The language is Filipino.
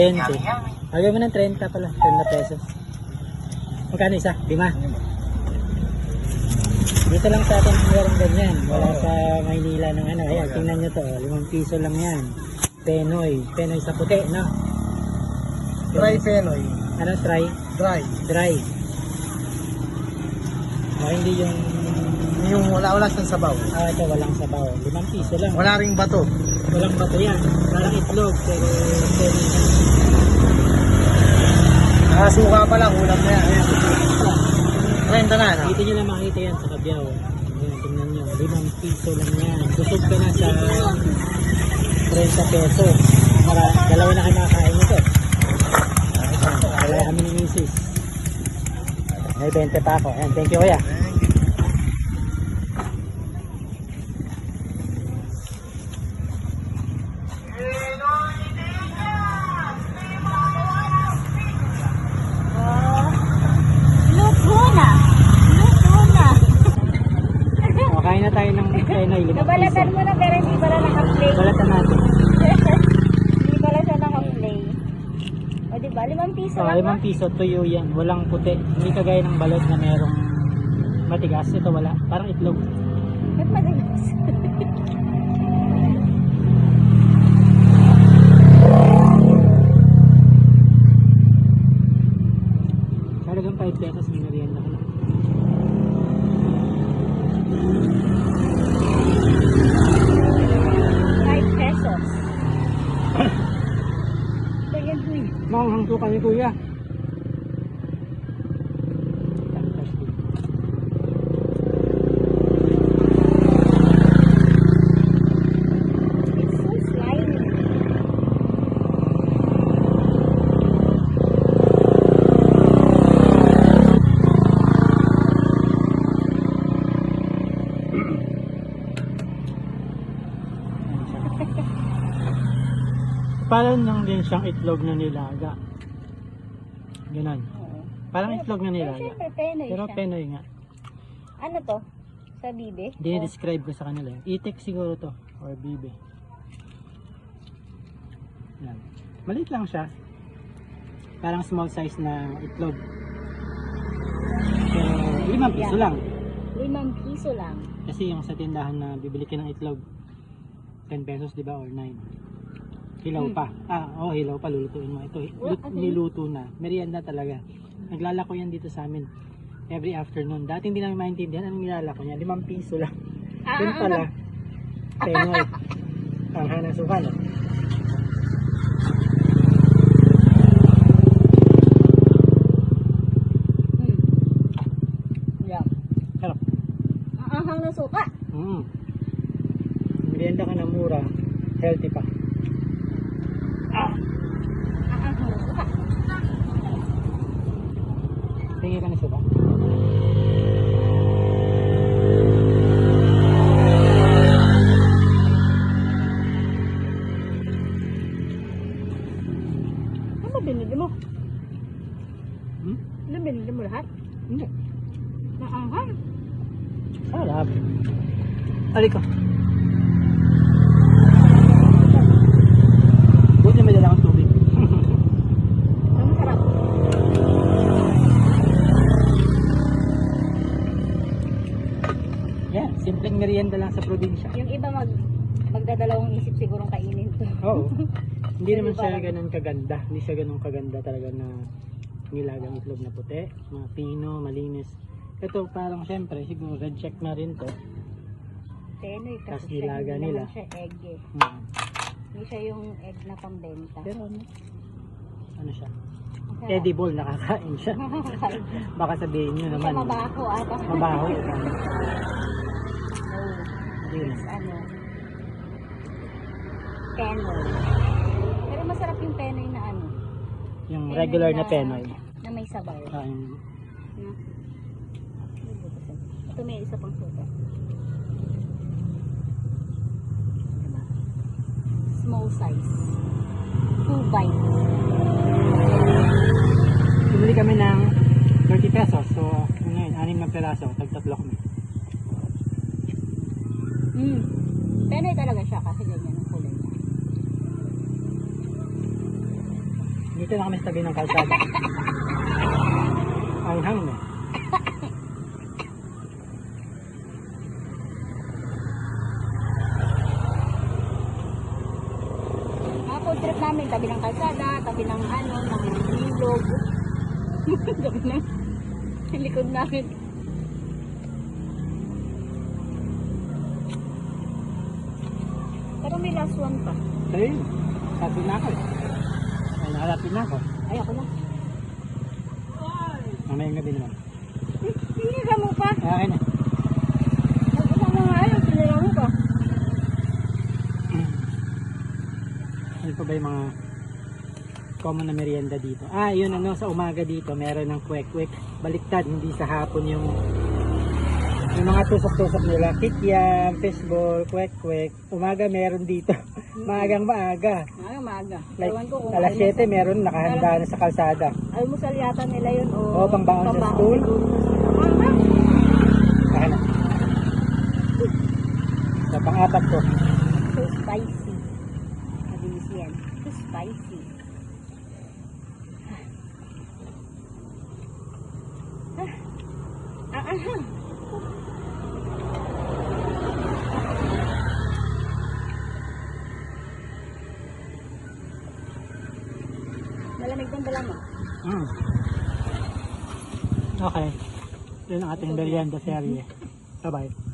20. Ayaw mo ng 30 pala, 30 pesos. Magkano isa? 5. Dito lang sa atin meron ganyan. Wala sa Maynila ng ano. Ayan, tingnan nyo to. 5 piso lang yan. Penoy. Penoy sa puti, no? Dry Penoy. Ano, try? Dry. Dry. Hindi Yung wala sa sabaw. ito walang sabaw. 5 piso lang. Wala ring bato. Walang bato yan. Parang itlog. Pero penoy na. Nakasuka pa lang, ulam na yan. Ayan. 30 na, no? Dito nyo lang makita yan sa Kabyaw. Ayan, tingnan nyo. 5 piso lang yan. Busog ka na sa 30 peso. Dalawa na kayo makakain nito. Dalawa kami ni Mrs. May 20 pa ako. Ayan, thank you kuya. Kain na tayo ng Penoy. Nabalatan mo na pero hindi pala naka-play. Balatan natin. Hindi pala siya naka-play. O diba, 5 piso lang 5 piso, tuyo yan. Walang puti. Hindi kagaya ng balot na merong matigas. Ito wala. Parang itlog. Ba't madalas? Talagang 5 pesos may merienda ko na. pesos. Ganyan po yun. Manghang to kami kuya. It's so slimy. Parang lang din siyang itlog na nilaga. Ganon. Oo. Parang itlog na nilaga. Siyempre, Penoy Pero siya. Penoy nga. Ano to? Sa bibe? Dinidescribe ko sa kanila. Itik siguro to. Or bibe. Yan. Maliit lang siya. Parang small size na itlog. Pero 5 piso lang. 5 piso lang. Kasi yung sa tindahan na bibili ka ng itlog 10 pesos diba or 9. Hilaw pa. Hilaw pa. Lulutuin mo. Ito, niluto na. Merienda talaga. Naglalako yan dito sa amin. Every afternoon. Dati hindi namin maintindihan anong nilalako niya. 5 piso lang. Yun pala. Penoy. Tangha ng suka, no? Yeah. Sarap. Ang anghang ng suka. Merienda ka na mura. Healthy pa. Ang anghang ng suka. Tingin ka na suka. Ano binili mo? Hmm? Ano binili mo lahat? Hindi. Ang anghang. Sarap. Halika. Buti may dala akong tubig. Ang sarap. Yan, simpleng merienda lang sa probinsya. Yung iba magdadalawang isip sigurong kainin to. Oo. Hindi naman siya Parang- ganun kaganda. Hindi siya ganun kaganda talaga na nilagang itlog na puti. Mga pino, malinis. Ito parang syempre, siguro red check na rin to. Penoy Tas kasi siya, nilaga hindi nila. naman siya egg eh. Hindi siya yung egg na pambenta. Pero ano siya? Ang sarap. Edible, nakakain siya. Baka sabihin nyo Hindi naman. siya mabaho ata. Mabaho. No. Yun. Yes, ano. Penoy. Pero masarap yung penoy na ano. Yung Penoy regular na penoy. Na may sabaw. Yung Na. Ito may isa pang suka. Diba? Small size. 2 bites. bumili kami ng 30 pesos. So, ngayon, 6 na peraso. Tag-tatlo kami. Penoy talaga siya kasi ganyan ang kulay niya. Dito na kami sa tabi ng kalsada. Ang hang na. Mga food trip namin, tabi ng kalsada, tabi ng ano, ng ilog. Tabi ng likod namin. Pero may last one pa. Ayun. Sabi na ako eh. Ay, nakalapin na ako. Ay, ako na. Mamayang gabi naman. Hindi ka mo pa. Ay, akin na. Nagpapang mga ayaw, sinira mo pa. Ano pa ba yung mga common na merienda dito? Ah, yun ano, sa umaga dito meron ng kwek-kwek. Baliktad, hindi sa hapon yung mga tusok-tusok nila. Kikyam, fishball, kwek-kwek. Umaga meron dito. Maagang maaga. Ay, umaga. Like, Ewan ko kung alas 7 meron nakahanda na sa kalsada. almusal yata nila yun o Oo, pangbaon sa school. Akin na. Sa pang-apat ko. So spicy. Mabilis yan. So spicy. Malamig ng dala mo. Okay. Yun ang ating merienda serye. Bye-bye.